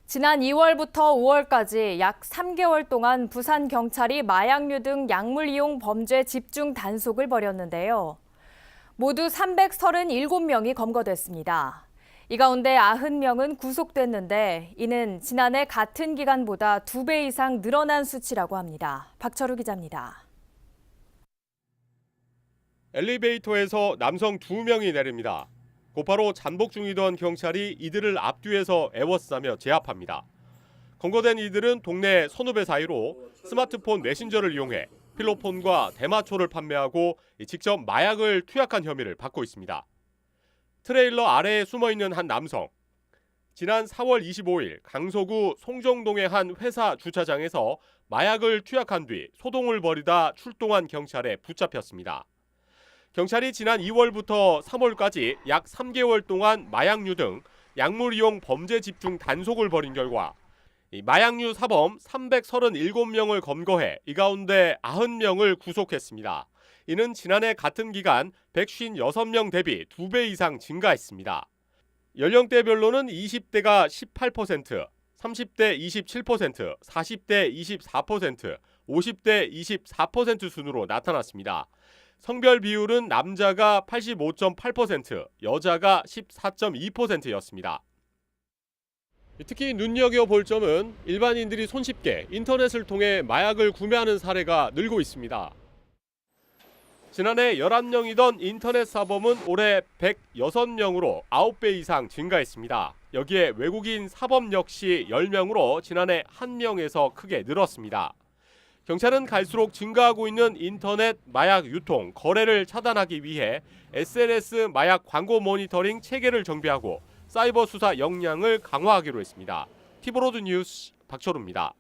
지난 2월부터 5월까지 약 3개월 동안 부산 경찰이 마약류 등 약물 이용 범죄 집중 단속을 벌였는데요. 모두 337명이 검거됐습니다. 이 가운데 90명은 구속됐는데 이는 지난해 같은 기간보다 2배 이상 늘어난 수치라고 합니다. 박철우 기자입니다. 엘리베이터에서 남성 2명이 내립니다. 곧바로 잠복 중이던 경찰이 이들을 앞뒤에서 에워싸며 제압합니다. 검거된 이들은 동네 선후배 사이로 스마트폰 메신저를 이용해 필로폰과 대마초를 판매하고 직접 마약을 투약한 혐의를 받고 있습니다. 트레일러 아래에 숨어있는 한 남성. 지난 4월 25일 강서구 송정동의 한 회사 주차장에서 마약을 투약한 뒤 소동을 벌이다 출동한 경찰에 붙잡혔습니다. 경찰이 지난 2월부터 3월까지 약 3개월 동안 마약류 등 약물 이용 범죄 집중 단속을 벌인 결과 마약류 사범 337명을 검거해 이 가운데 90명을 구속했습니다. 이는 지난해 같은 기간 156명 대비 2배 이상 증가했습니다. 연령대별로는 20대가 18%, 30대 27%, 40대 24%, 50대 24% 순으로 나타났습니다. 성별 비율은 남자가 85.8%, 여자가 14.2%였습니다. 특히 눈여겨볼 점은 일반인들이 손쉽게 인터넷을 통해 마약을 구매하는 사례가 늘고 있습니다. 지난해 11명이던 인터넷 사범은 올해 106명으로 9배 이상 증가했습니다. 여기에 외국인 사범 역시 10명으로 지난해 1명에서 크게 늘었습니다. 경찰은 갈수록 증가하고 있는 인터넷 마약 유통, 거래를 차단하기 위해 SNS 마약 광고 모니터링 체계를 정비하고 사이버 수사 역량을 강화하기로 했습니다. 티브로드 뉴스 박철우입니다.